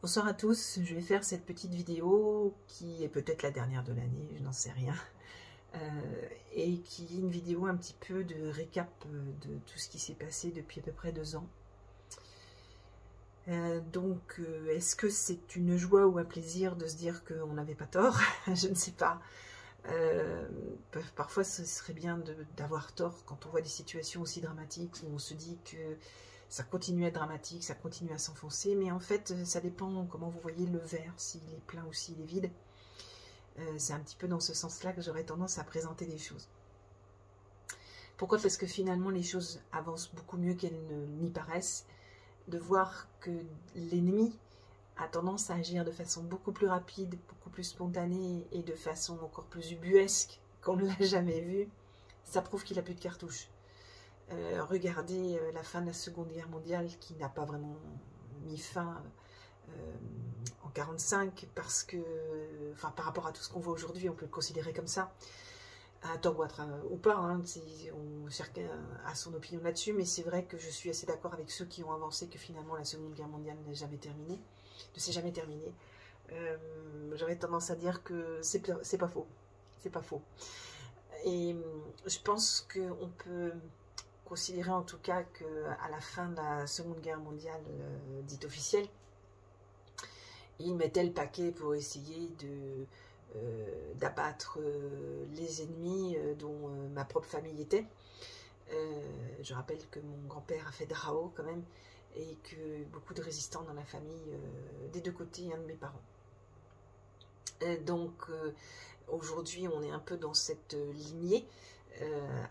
Bonsoir à tous, je vais faire cette petite vidéo qui est peut-être la dernière de l'année, je n'en sais rien, et qui est une vidéo un petit peu de récap de tout ce qui s'est passé depuis à peu près 2 ans. Est-ce que c'est une joie ou un plaisir de se dire qu'on n'avait pas tort? Je ne sais pas. Parfois ce serait bien d'avoir tort quand on voit des situations aussi dramatiques où on se dit que ça continue à être dramatique, ça continue à s'enfoncer, mais en fait ça dépend comment vous voyez le verre, s'il est plein ou s'il est vide. C'est un petit peu dans ce sens-là que j'aurais tendance à présenter des choses. Pourquoi? Parce que finalement les choses avancent beaucoup mieux qu'elles n'y paraissent, de voir que l'ennemi a tendance à agir de façon beaucoup plus rapide, beaucoup plus spontanée et de façon encore plus ubuesque qu'on ne l'a jamais vu, ça prouve qu'il n'a plus de cartouches. Regardez la fin de la Seconde Guerre mondiale qui n'a pas vraiment mis fin en 1945 parce que, enfin par rapport à tout ce qu'on voit aujourd'hui, on peut le considérer comme ça, à tort ou pas, hein, chacun a son opinion là-dessus, mais c'est vrai que je suis assez d'accord avec ceux qui ont avancé que finalement la Seconde Guerre mondiale ne s'est jamais terminée. J'aurais tendance à dire que c'est pas faux, c'est pas faux. Et je pense qu'on peut considérer en tout cas qu'à la fin de la Seconde Guerre mondiale dite officielle, ils mettaient le paquet pour essayer d'abattre les ennemis dont ma propre famille était. Je rappelle que mon grand-père a fait Drao quand même, et que beaucoup de résistants dans la famille des deux côtés, de mes parents. Aujourd'hui on est un peu dans cette lignée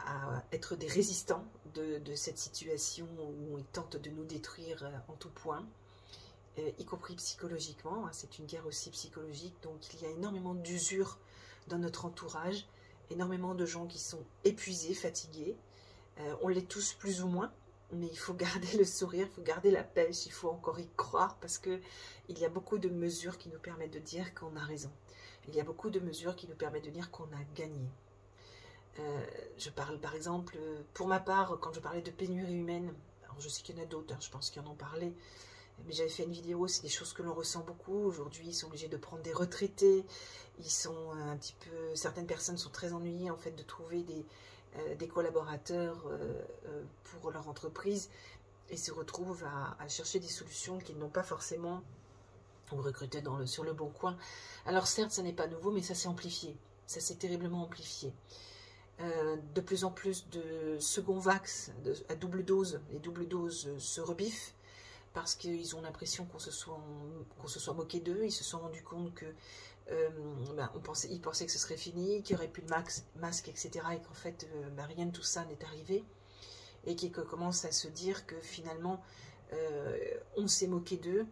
à être des résistants de cette situation où ils tentent de nous détruire en tout point, y compris psychologiquement. C'est une guerre aussi psychologique, donc il y a énormément d'usure dans notre entourage, énormément de gens qui sont épuisés, fatigués. On l'est tous plus ou moins, mais il faut garder le sourire, il faut garder la pêche, il faut encore y croire, parce qu'il y a beaucoup de mesures qui nous permettent de dire qu'on a raison. Il y a beaucoup de mesures qui nous permettent de dire qu'on a gagné. Je parle par exemple, pour ma part, quand je parlais de pénurie humaine, alors je sais qu'il y en a d'autres, je pense qu'ils en ont parlé, mais j'avais fait une vidéo, c'est des choses que l'on ressent beaucoup. Aujourd'hui, ils sont obligés de prendre des retraités, ils sont un petit peu, certaines personnes sont très ennuyées en fait de trouver des collaborateurs pour leur entreprise et se retrouvent à chercher des solutions qu'ils n'ont pas forcément ou recruter sur le bon coin. Alors certes, ça n'est pas nouveau, mais ça s'est amplifié, ça s'est terriblement amplifié. De plus en plus de second vax à double dose, les doubles doses se rebiffent parce qu'ils ont l'impression qu'on se soit moqué d'eux. Ils se sont rendus compte que ils pensaient que ce serait fini, qu'il n'y aurait plus de masque, etc. et qu'en fait rien de tout ça n'est arrivé, et qu'ils commencent à se dire que finalement on s'est moqué d'eux,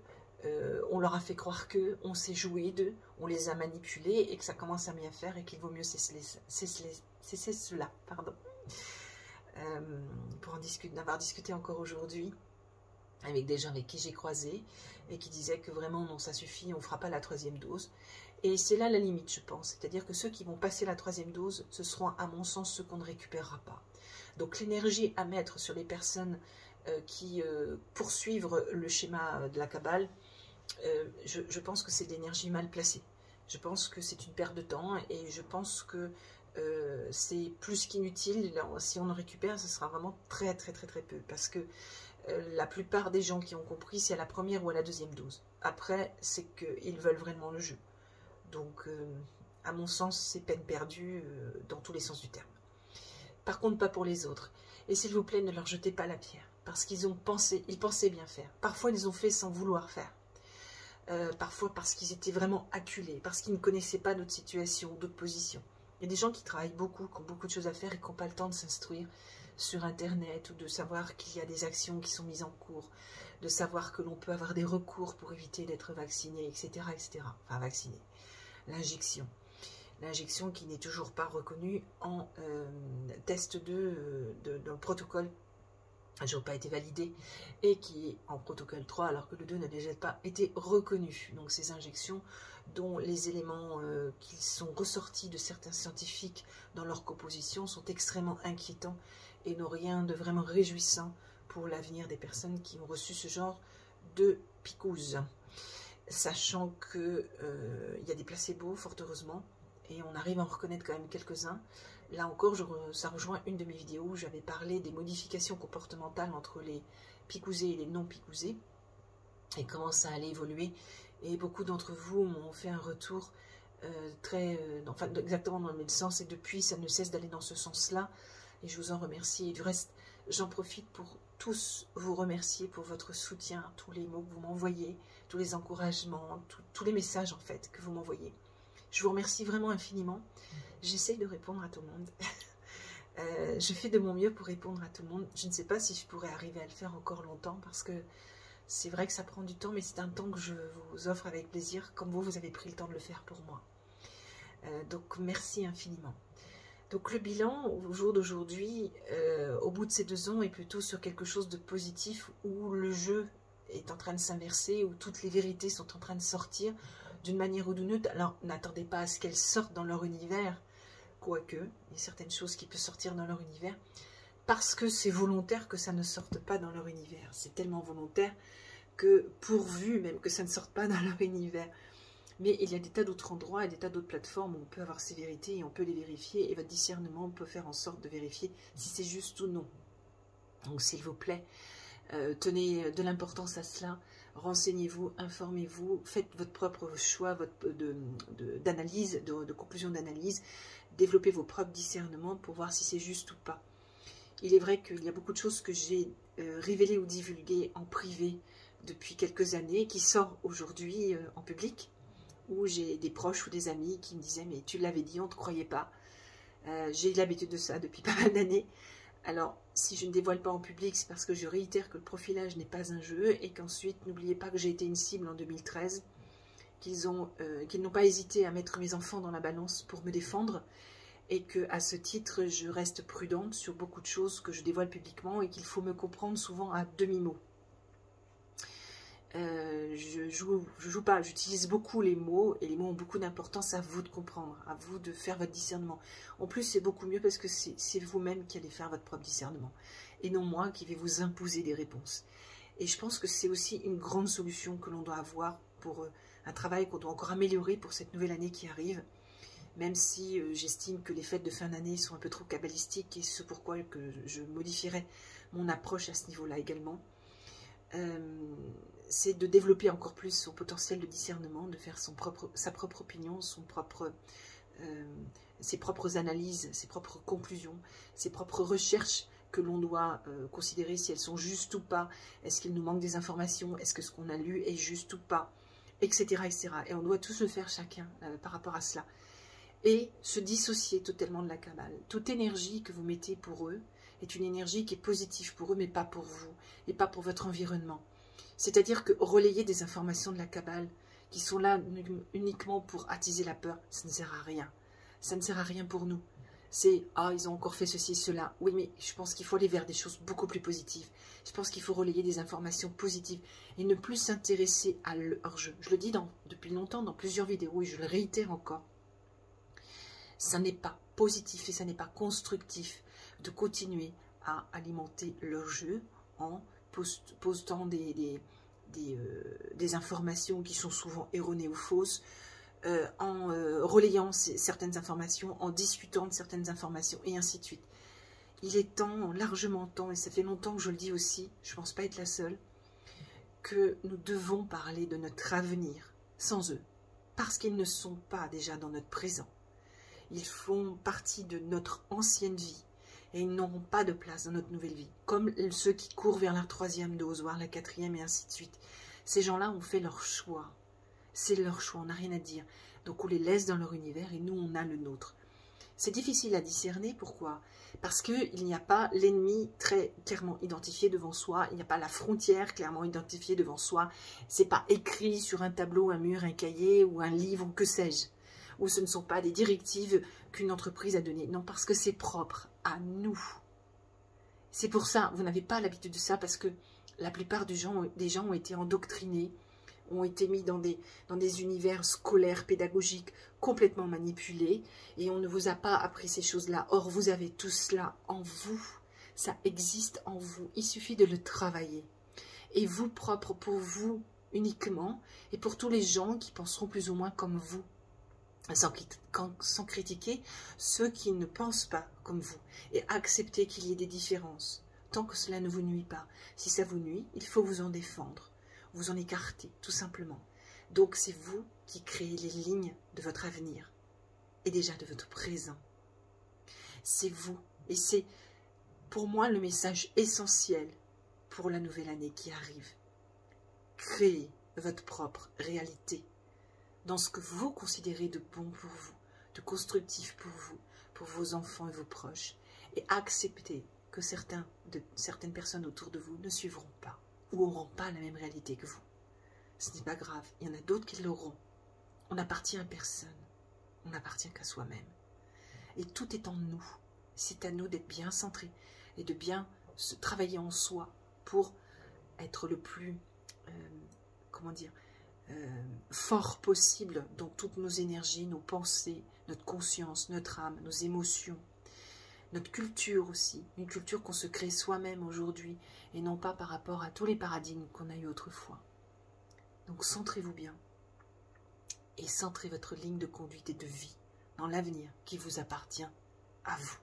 on leur a fait croire qu'eux, on s'est joué d'eux, on les a manipulés et que ça commence à bien faire et qu'il vaut mieux cesser cela, pardon. Pour en avoir discuté encore aujourd'hui avec des gens avec qui j'ai croisé et qui disaient que vraiment non, ça suffit, on ne fera pas la 3e dose. Et c'est là la limite, je pense. C'est-à-dire que ceux qui vont passer la 3e dose, ce seront à mon sens ceux qu'on ne récupérera pas. Donc l'énergie à mettre sur les personnes qui poursuivent le schéma de la cabale, je pense que c'est de l'énergie mal placée. Je pense que c'est une perte de temps et je pense que c'est plus qu'inutile. Si on en récupère, ce sera vraiment très peu, parce que la plupart des gens qui ont compris, c'est à la 1re ou à la 2e dose. Après, c'est qu'ils veulent vraiment le jeu. Donc, à mon sens, c'est peine perdue dans tous les sens du terme. Par contre, pas pour les autres. Et s'il vous plaît, ne leur jetez pas la pierre, parce qu'ils pensaient bien faire. Parfois, ils ont fait sans vouloir faire. Parfois parce qu'ils étaient vraiment acculés, parce qu'ils ne connaissaient pas d'autres situations, d'autres positions. Il y a des gens qui travaillent beaucoup, qui ont beaucoup de choses à faire et qui n'ont pas le temps de s'instruire sur Internet, ou de savoir qu'il y a des actions qui sont mises en cours, de savoir que l'on peut avoir des recours pour éviter d'être vacciné, etc., etc. Enfin, vacciné. L'injection qui n'est toujours pas reconnue en test 2 dans le protocole, n'a pas été validé, et qui est en protocole 3 alors que le 2 n'a déjà pas été reconnu. Donc ces injections dont les éléments qui sont ressortis de certains scientifiques dans leur composition sont extrêmement inquiétants et n'ont rien de vraiment réjouissant pour l'avenir des personnes qui ont reçu ce genre de picouse. sachant que il y a des placebos, fort heureusement, et on arrive à en reconnaître quand même quelques-uns. Là encore, ça rejoint une de mes vidéos où j'avais parlé des modifications comportementales entre les picousés et les non-picousés, et comment ça allait évoluer. Et beaucoup d'entre vous m'ont fait un retour enfin, exactement dans le même sens, et depuis, ça ne cesse d'aller dans ce sens-là, et je vous en remercie. Et du reste, j'en profite pour tous vous remercier pour votre soutien, tous les mots que vous m'envoyez, tous les encouragements, tous les messages en fait que vous m'envoyez. Je vous remercie vraiment infiniment. J'essaye de répondre à tout le monde. Je fais de mon mieux pour répondre à tout le monde. Je ne sais pas si je pourrais arriver à le faire encore longtemps, parce que c'est vrai que ça prend du temps, mais c'est un temps que je vous offre avec plaisir, comme vous avez pris le temps de le faire pour moi. Donc merci infiniment. Donc le bilan au jour d'aujourd'hui, au bout de ces 2 ans, est plutôt sur quelque chose de positif, où le jeu est en train de s'inverser, où toutes les vérités sont en train de sortir d'une manière ou d'une autre. Alors n'attendez pas à ce qu'elles sortent dans leur univers, quoique, il y a certaines choses qui peuvent sortir dans leur univers, parce que c'est volontaire que ça ne sorte pas dans leur univers. C'est tellement volontaire que pourvu même que ça ne sorte pas dans leur univers. Mais il y a des tas d'autres endroits et des tas d'autres plateformes où on peut avoir ces vérités et on peut les vérifier, et votre discernement peut faire en sorte de vérifier si c'est juste ou non. Donc s'il vous plaît, tenez de l'importance à cela, renseignez-vous, informez-vous, faites votre propre choix d'analyse, de conclusion d'analyse, développez vos propres discernements pour voir si c'est juste ou pas. Il est vrai qu'il y a beaucoup de choses que j'ai révélées ou divulguées en privé depuis quelques années, qui sortent aujourd'hui en public, où j'ai des proches ou des amis qui me disaient « mais tu l'avais dit, on ne te croyait pas ». J'ai l'habitude de ça depuis pas mal d'années. Alors, si je ne dévoile pas en public, c'est parce que je réitère que le profilage n'est pas un jeu, et qu'ensuite, n'oubliez pas que j'ai été une cible en 2013, qu'ils n'ont pas hésité à mettre mes enfants dans la balance pour me défendre, et qu'à ce titre, je reste prudente sur beaucoup de choses que je dévoile publiquement, et qu'il faut me comprendre souvent à demi-mot. Je joue pas, j'utilise beaucoup les mots, et les mots ont beaucoup d'importance. À vous de comprendre, à vous de faire votre discernement. En plus, c'est beaucoup mieux parce que c'est vous-même qui allez faire votre propre discernement, et non moi qui vais vous imposer des réponses. Et je pense que c'est aussi une grande solution que l'on doit avoir pour un travail qu'on doit encore améliorer pour cette nouvelle année qui arrive, même si j'estime que les fêtes de fin d'année sont un peu trop kabbalistiques, et c'est pourquoi que je modifierai mon approche à ce niveau-là également. C'est de développer encore plus son potentiel de discernement, de faire sa propre opinion, ses propres analyses, ses propres conclusions, ses propres recherches que l'on doit considérer si elles sont justes ou pas, est-ce qu'il nous manque des informations, est-ce que ce qu'on a lu est juste ou pas, etc., etc. Et on doit tous le faire chacun par rapport à cela. Et se dissocier totalement de la Kabbale. Toute énergie que vous mettez pour eux est une énergie qui est positive pour eux, mais pas pour vous, et pas pour votre environnement. C'est-à-dire que relayer des informations de la Kabbale qui sont là uniquement pour attiser la peur, ça ne sert à rien. Ça ne sert à rien pour nous. C'est « Ah, ils ont encore fait ceci, cela ». Oui, mais je pense qu'il faut aller vers des choses beaucoup plus positives. Je pense qu'il faut relayer des informations positives et ne plus s'intéresser à leur jeu. Je le dis depuis longtemps dans plusieurs vidéos, et je le réitère encore. Ça n'est pas positif et ça n'est pas constructif de continuer à alimenter leur jeu en postant des informations qui sont souvent erronées ou fausses, en relayant certaines informations, en discutant de certaines informations, et ainsi de suite. Il est temps, largement temps, et ça fait longtemps que je le dis aussi, je ne pense pas être la seule, que nous devons parler de notre avenir sans eux, parce qu'ils ne sont pas déjà dans notre présent. Ils font partie de notre ancienne vie, et ils n'auront pas de place dans notre nouvelle vie, comme ceux qui courent vers la 3e dose, voire la 4e, et ainsi de suite. Ces gens-là ont fait leur choix. C'est leur choix, on n'a rien à dire. Donc on les laisse dans leur univers, et nous, on a le nôtre. C'est difficile à discerner, pourquoi? Parce qu'il n'y a pas l'ennemi très clairement identifié devant soi, il n'y a pas la frontière clairement identifiée devant soi, c'est pas écrit sur un tableau, un mur, un cahier, ou un livre, ou que sais-je. Ou ce ne sont pas des directives qu'une entreprise a données. Non, parce que c'est propre à nous. C'est pour ça, vous n'avez pas l'habitude de ça, parce que la plupart des gens ont été endoctrinés, ont été mis dans des univers scolaires, pédagogiques, complètement manipulés, et on ne vous a pas appris ces choses-là. Or, vous avez tout cela en vous. Ça existe en vous. Il suffit de le travailler. Et vous, propre pour vous, uniquement, et pour tous les gens qui penseront plus ou moins comme vous, sans critiquer ceux qui ne pensent pas comme vous, et accepter qu'il y ait des différences, tant que cela ne vous nuit pas. Si ça vous nuit, il faut vous en défendre, vous en écarter, tout simplement. Donc c'est vous qui créez les lignes de votre avenir, et déjà de votre présent. C'est vous, et c'est pour moi le message essentiel pour la nouvelle année qui arrive. Créez votre propre réalité dans ce que vous considérez de bon pour vous, de constructif pour vous, pour vos enfants et vos proches, et acceptez que certaines personnes autour de vous ne suivront pas ou n'auront pas la même réalité que vous. Ce n'est pas grave, il y en a d'autres qui l'auront. On n'appartient à personne, on n'appartient qu'à soi-même. Et tout est en nous. C'est à nous d'être bien centrés et de bien se travailler en soi pour être le plus, fort possible dans toutes nos énergies, nos pensées, notre conscience, notre âme, nos émotions, notre culture aussi, une culture qu'on se crée soi-même aujourd'hui et non pas par rapport à tous les paradigmes qu'on a eu autrefois. Donc centrez-vous bien et centrez votre ligne de conduite et de vie dans l'avenir qui vous appartient à vous,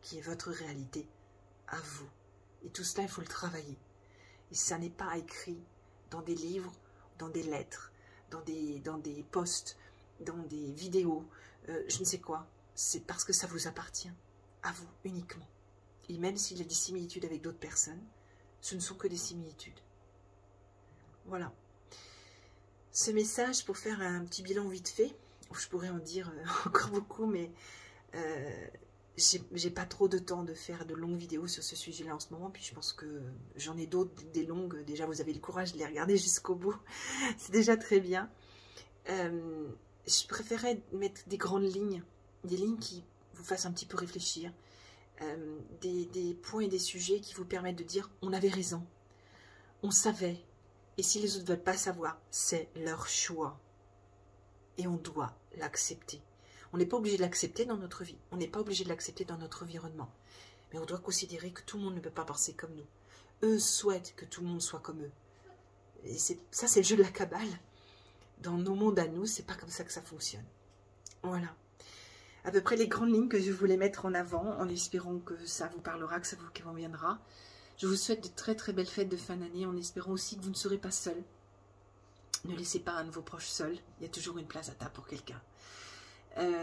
qui est votre réalité à vous. Et tout cela, il faut le travailler. Et ça n'est pas écrit dans des livres, dans des lettres, dans des posts, dans des vidéos, je ne sais quoi. C'est parce que ça vous appartient, à vous uniquement. Et même s'il y a des similitudes avec d'autres personnes, ce ne sont que des similitudes. Voilà. Ce message, pour faire un petit bilan vite fait, je pourrais en dire encore beaucoup, mais j'ai pas trop de temps de faire de longues vidéos sur ce sujet-là en ce moment, puis je pense que j'en ai d'autres, des longues, déjà vous avez le courage de les regarder jusqu'au bout, c'est déjà très bien. Je préférais mettre des grandes lignes, des lignes qui vous fassent un petit peu réfléchir, des points et des sujets qui vous permettent de dire on avait raison, on savait, et si les autres ne veulent pas savoir, c'est leur choix, et on doit l'accepter. On n'est pas obligé de l'accepter dans notre vie. On n'est pas obligé de l'accepter dans notre environnement. Mais on doit considérer que tout le monde ne peut pas penser comme nous. Eux souhaitent que tout le monde soit comme eux. Et ça, c'est le jeu de la cabale. Dans nos mondes à nous, c'est pas comme ça que ça fonctionne. Voilà. À peu près les grandes lignes que je voulais mettre en avant, en espérant que ça vous parlera, que ça vous conviendra. Je vous souhaite de très très belles fêtes de fin d'année, en espérant aussi que vous ne serez pas seul. Ne laissez pas un de vos proches seul. Il y a toujours une place à table pour quelqu'un.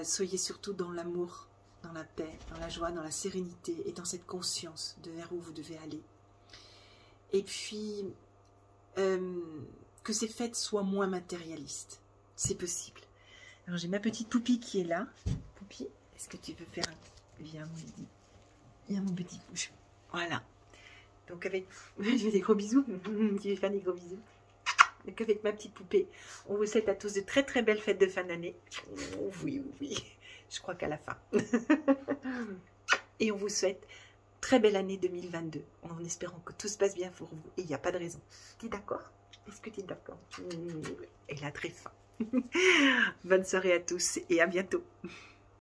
Soyez surtout dans l'amour, dans la paix, dans la joie, dans la sérénité et dans cette conscience de vers où vous devez aller. Et puis, que ces fêtes soient moins matérialistes. C'est possible. Alors, j'ai ma petite Poupie qui est là. Poupie, est-ce que tu veux faire un... Viens, mon petit. Viens, mon petit bouche. Voilà. Donc, avec... Je fais des gros bisous. Je vais faire des gros bisous. Donc avec ma petite poupée, on vous souhaite à tous de très très belles fêtes de fin d'année. Oh, oui, oui, je crois qu'à la fin. Et on vous souhaite très belle année 2022, en espérant que tout se passe bien pour vous. Et il n'y a pas de raison. Tu es d'accord? Est-ce que tu es d'accord? Et là, très fin. Bonne soirée à tous et à bientôt.